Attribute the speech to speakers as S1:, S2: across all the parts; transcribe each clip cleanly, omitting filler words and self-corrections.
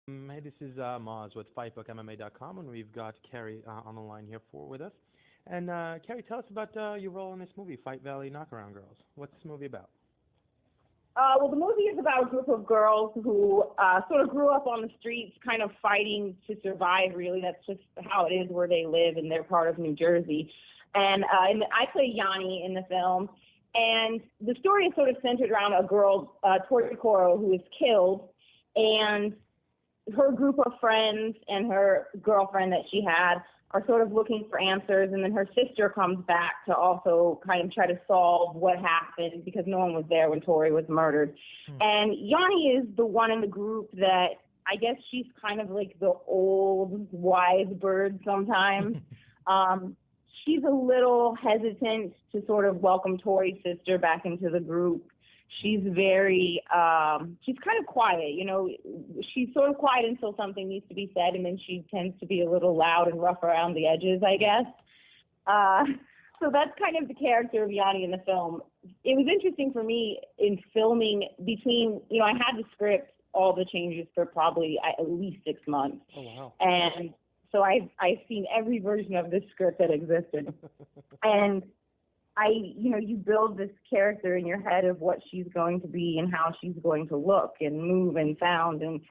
S1: Hey, this is Maz with Fightbook MMA.com, and we've got Kari on the line here with us. And Kari, tell us about your role in this movie, Fight Valley Knockaround Girls. What's this movie about?
S2: Well, the movie is about a group of girls who sort of grew up on the streets, kind of fighting to survive, really. That's just how it is where they live, and they're part of New Jersey. And I play Yanni in the film. And the story is sort of centered around a girl, Tori Coro, who is killed. And her group of friends and her girlfriend that she had are sort of looking for answers, and then her sister comes back to also kind of try to solve what happened because no one was there when Tori was murdered. And Yanni is the one in the group that I guess she's kind of like the old wise bird sometimes. She's a little hesitant to sort of welcome Tori's sister back into the group. She's very, she's kind of quiet, you know, she's sort of quiet until something needs to be said, and then she tends to be a little loud and rough around the edges, I guess. So that's kind of the character of Yanni in the film. It was interesting for me in filming between, you know, I had the script, all the changes for probably at least 6 months.
S1: Oh, wow.
S2: And so I've seen every version of this script that existed. And you build this character in your head of what she's going to be and how she's going to look and move and sound. And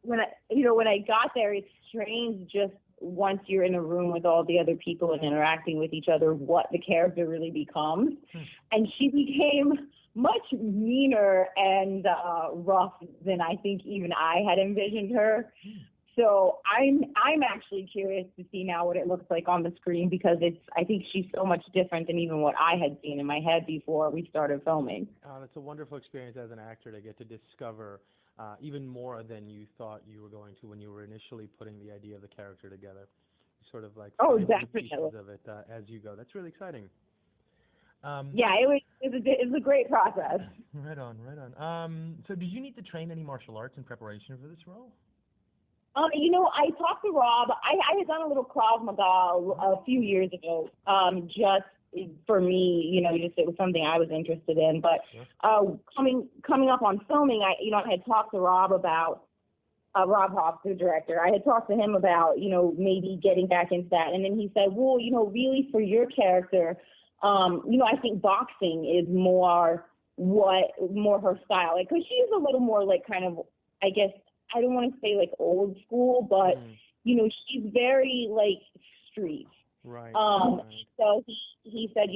S2: when I got there, it's strange just once you're in a room with all the other people and interacting with each other, what the character really becomes. And she became much meaner and rough than I think even I had envisioned her. So I'm actually curious to see now what it looks like on the screen, because I think she's so much different than even what I had seen in my head before we started filming.
S1: That's a wonderful experience as an actor to get to discover even more than you thought you were going to when you were initially putting the idea of the character together. Sort of like
S2: Definitely.
S1: pieces of it as you go. That's really exciting.
S2: Yeah, it was a great process.
S1: Right on. So did you need to train any martial arts in preparation for this role?
S2: I talked to Rob. I had done a little Krav Maga a few years ago, just for me, just it was something I was interested in. But coming up on filming, I had talked to Rob about Rob Hoff, the director. I had talked to him about, maybe getting back into that. And then he said, well, really for your character, I think boxing is more her style. Like, 'cause she's a little more like kind of, I guess, I don't want to say like old school, but she's very like street.
S1: Right.
S2: So he said,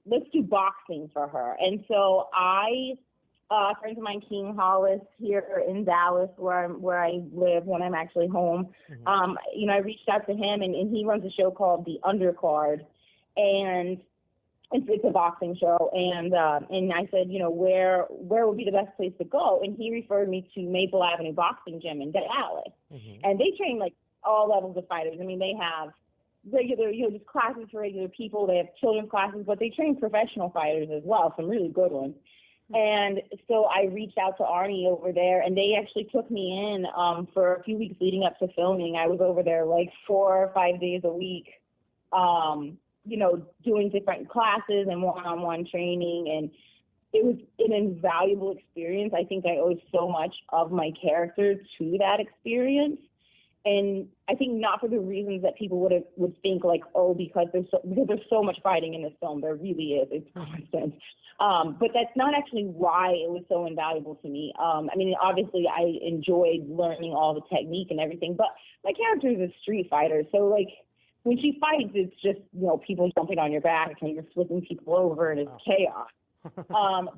S2: let's do boxing for her. And so friends of mine, King Hollis here in Dallas, where I live when I'm actually home. I reached out to him, and he runs a show called The Undercard, and it's a boxing show, and I said, where would be the best place to go? And he referred me to Maple Avenue Boxing Gym in Dallas, and they train like all levels of fighters. I mean, they have regular, just classes for regular people. They have children's classes, but they train professional fighters as well, some really good ones. And so I reached out to Arnie over there, and they actually took me in for a few weeks leading up to filming. I was over there like 4 or 5 days a week. Doing different classes and one-on-one training, and it was an invaluable experience. I think I owe so much of my character to that experience, and I think not for the reasons that people would think, like, because there's so much fighting in this film. There really is. It's constant. But that's not actually why it was so invaluable to me. Obviously I enjoyed learning all the technique and everything, but my character is a street fighter, so like, when she fights, it's just, people jumping on your back and you're flipping people over, and it's chaos.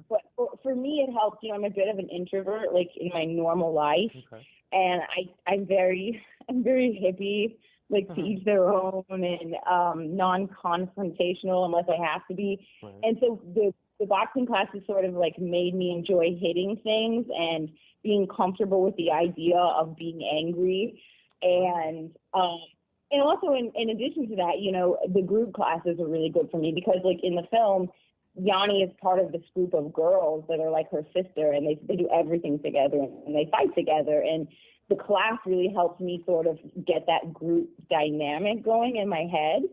S2: But for me, it helped. I'm a bit of an introvert, like in my normal life, and I'm very hippie, like to each their own, and non-confrontational unless I have to be. Right. And so the boxing classes sort of like made me enjoy hitting things and being comfortable with the idea of being angry, and also, in addition to that, the group classes are really good for me because, like, in the film, Yanni is part of this group of girls that are like her sister, and they do everything together, and they fight together. And the class really helps me sort of get that group dynamic going in my head.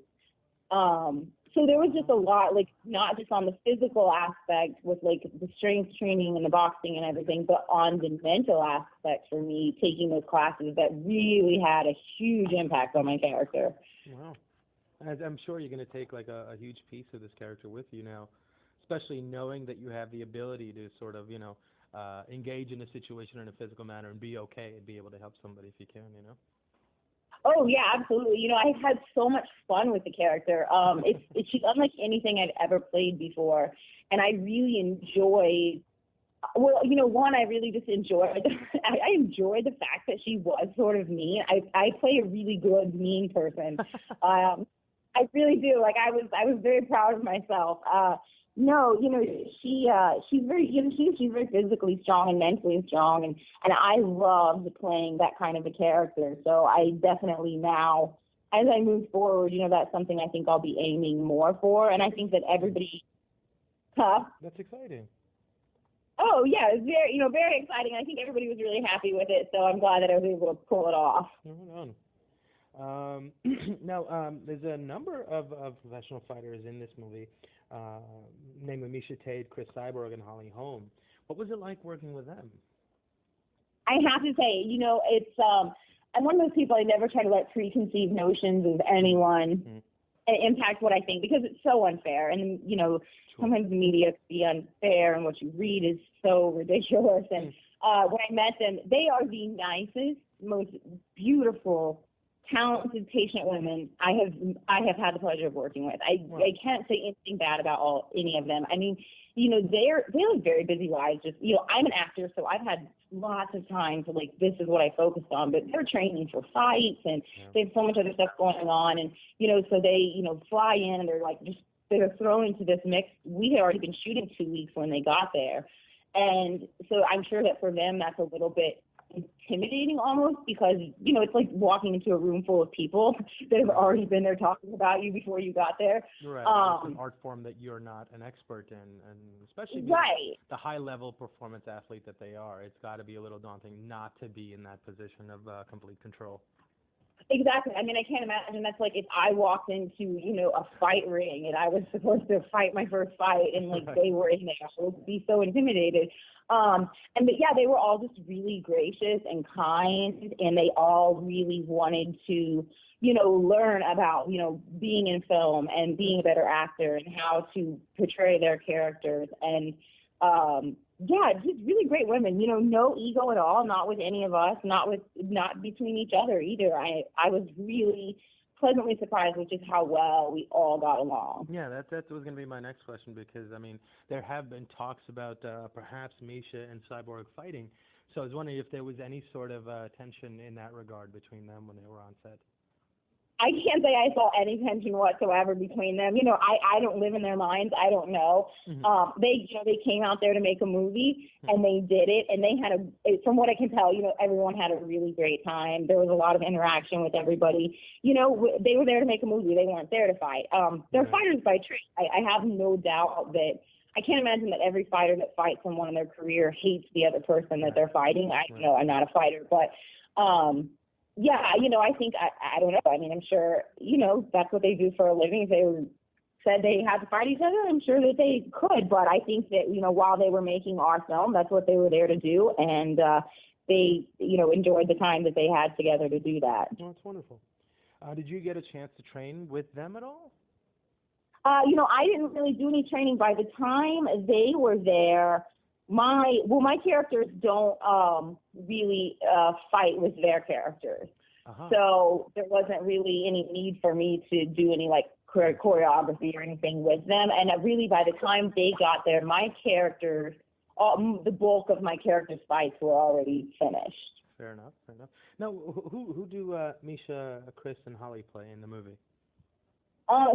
S2: So there was just a lot, like, not just on the physical aspect with, like, the strength training and the boxing and everything, but on the mental aspect for me, taking those classes that really had a huge impact on my character.
S1: Wow. And I'm sure you're going to take like a huge piece of this character with you now, especially knowing that you have the ability to sort of, engage in a situation in a physical manner and be okay and be able to help somebody if you can,
S2: Oh yeah, absolutely. I had so much fun with the character. She's unlike anything I'd ever played before, and I really enjoyed. Well, one, I really just enjoyed. I enjoyed the fact that she was sort of mean. I play a really good mean person. I really do. Like I was very proud of myself. No, she's very, she's very physically strong and mentally strong, and I loved playing that kind of a character. So I definitely now, as I move forward, that's something I think I'll be aiming more for, and I think that everybody,
S1: That's exciting.
S2: Oh yeah, it's very, very exciting. I think everybody was really happy with it, so I'm glad that I was able to pull it off.
S1: Hold on. Now, there's a number of professional fighters in this movie, namely Meisha Tate, Cris Cyborg, and Holm. What was it like working with them?
S2: I have to say, it's I'm one of those people, I never try to let preconceived notions of anyone impact what I think, because it's so unfair. And,
S1: Sure.
S2: Sometimes the media can be unfair, and what you read is so ridiculous. And when I met them, they are the nicest, most beautiful, talented, patient women I have had the pleasure of working with. I can't say anything bad about any of them. I mean, they live very busy lives. Just, I'm an actor, so I've had lots of time to, like, this is what I focused on, but they're training for fights, and they have so much other stuff going on, and, so they, fly in, and they're like, they're thrown into this mix. We had already been shooting 2 weeks when they got there. And so I'm sure that for them, that's a little bit intimidating almost, because, it's like walking into a room full of people that have already been there talking about you before you got there.
S1: Right. It's an art form that you're not an expert in, and especially the high-level performance athlete that they are, it's got to be a little daunting not to be in that position of complete control.
S2: Exactly. I mean, I can't imagine. That's like if I walked into, a fight ring and I was supposed to fight my first fight, and like they were in there, I would be so intimidated. But yeah, they were all just really gracious and kind, and they all really wanted to, learn about, being in film and being a better actor and how to portray their characters. And just really great women, no ego at all, not with any of us, not between each other either. I was really pleasantly surprised with just how well we all got along.
S1: Yeah, that was going to be my next question, because, I mean, there have been talks about perhaps Misha and Cyborg fighting, so I was wondering if there was any sort of tension in that regard between them when they were on set.
S2: I can't say I saw any tension whatsoever between them. I don't live in their minds. I don't know. They came out there to make a movie, and they did it, and they had from what I can tell, everyone had a really great time. There was a lot of interaction with everybody. They were there to make a movie. They weren't there to fight. They're fighters by trade. I have no doubt that I can't imagine that every fighter that fights someone in their career hates the other person that they're fighting. I'm not a fighter, but yeah, I think, I don't know. I mean, I'm sure, that's what they do for a living. If they said they had to fight each other, I'm sure that they could. But I think that, while they were making our film, that's what they were there to do. And they, enjoyed the time that they had together to do that.
S1: Oh, that's wonderful. Did you get a chance to train with them at all?
S2: I didn't really do any training. By the time they were there, my characters don't really fight with their characters. So there wasn't really any need for me to do any like choreography or anything with them. And really, by the time they got there, my characters, the bulk of my characters' fights were already finished.
S1: Fair enough. Now, who do Misha, Cris, and Holly play in the movie?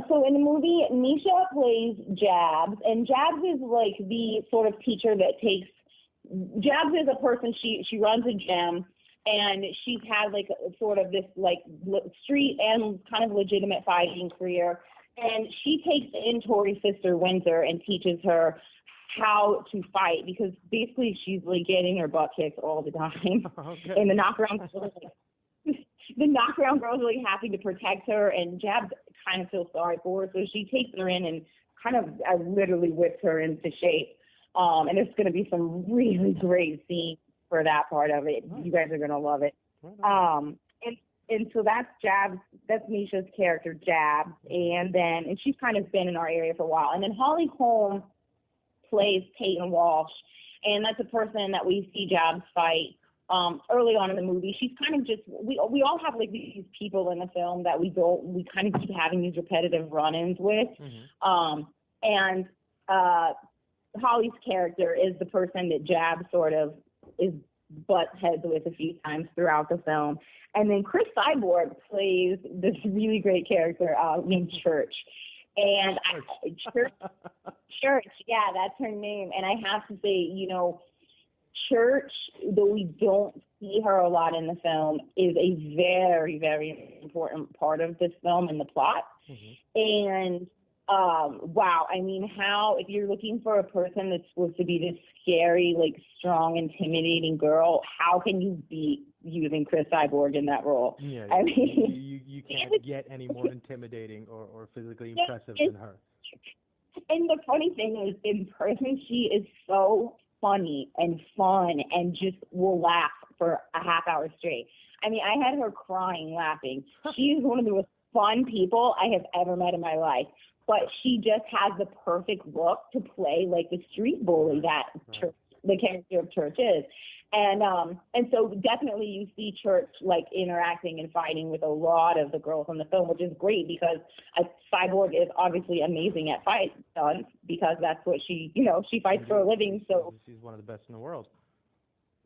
S2: So in the movie, Misha plays Jabs, and Jabs is like the sort of teacher that takes. Jabs is a person. She runs a gym, and she's had like sort of this like street and kind of legitimate fighting career. And she takes in Tori's sister Windsor and teaches her how to fight, because basically she's like getting her butt kicked all the time in the knockaround. the Knockaround Girls are really happy to protect her, and Jab kind of feels sorry for her, so she takes her in and kind of literally whips her into shape. And there's going to be some really great scenes for that part of it. Nice. You guys are going to love it. And so that's Misha's character, Jab, and she's kind of been in our area for a while. And then Holly Holm plays Peyton Walsh, and that's a person that we see Jab fight early on in the movie. She's kind of just, we all have like these people in the film that we kind of keep having these repetitive run-ins with. And Holly's character is the person that Jab sort of is butt heads with a few times throughout the film. And then Cris Cyborg plays this really great character named Church. And Church, yeah, that's her name. And I have to say, you know, Church, though we don't see her a lot in the film, is a very, very important part of this film and the plot. And wow, I mean, if you're looking for a person that's supposed to be this scary, like strong, intimidating girl, how can you beat using Cris Cyborg in that role?
S1: Yeah,
S2: I mean,
S1: you can't get any more intimidating or physically impressive than her.
S2: And the funny thing is, in person, she is so funny and fun and just will laugh for a half hour straight. I mean, I had her crying laughing. She is one of the most fun people I have ever met in my life. But she just has the perfect look to play like the street bully that Church, the character of Church is. And so definitely you see Church like interacting and fighting with a lot of the girls in the film, which is great because Cyborg is obviously amazing at fight stunts because that's what she fights for a living. So
S1: she's one of the best in the world.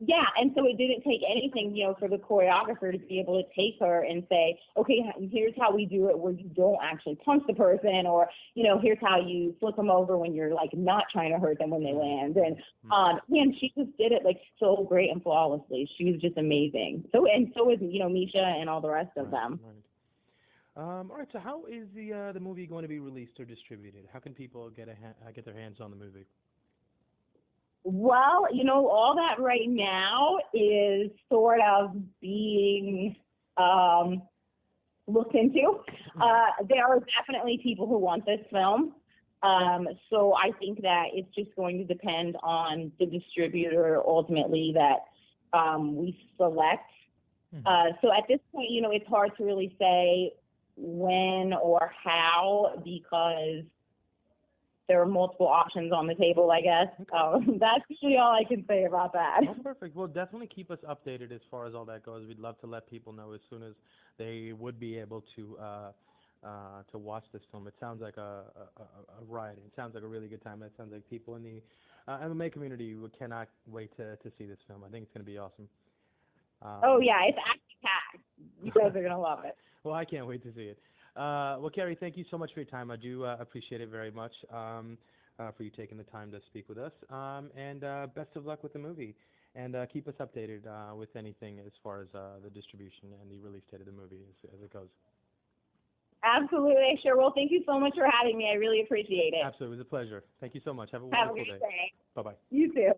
S2: Yeah, and so it didn't take anything, for the choreographer to be able to take her and say, okay, here's how we do it where you don't actually punch the person, or, here's how you flip them over when you're, like, not trying to hurt them when they land. And, and she just did it, like, so great and flawlessly. She was just amazing. So was, Misha and all the rest of them.
S1: Right. All right, so how is the movie going to be released or distributed? How can people get their hands on the movie?
S2: Well, all that right now is sort of being looked into. There are definitely people who want this film. So I think that it's just going to depend on the distributor ultimately that we select. So at this point, it's hard to really say when or how because there are multiple options on the table, I guess. Okay. That's really all I can say about that.
S1: Oh, perfect. Well, definitely keep us updated as far as all that goes. We'd love to let people know as soon as they would be able to watch this film. It sounds like a riot. It sounds like a really good time. It sounds like people in the MMA community cannot wait to see this film. I think it's going to be awesome.
S2: Oh, yeah, it's action-packed. You guys are going to love it.
S1: Well, I can't wait to see it. Well, Kari, thank you so much for your time. I do appreciate it very much for you taking the time to speak with us. And best of luck with the movie. And keep us updated with anything as far as the distribution and the release date of the movie as it goes.
S2: Absolutely, sure. Well, thank you so much for having me. I really appreciate it.
S1: Absolutely. It was a pleasure. Thank you so much. Have a wonderful day.
S2: Have a great day.
S1: Bye-bye.
S2: You too.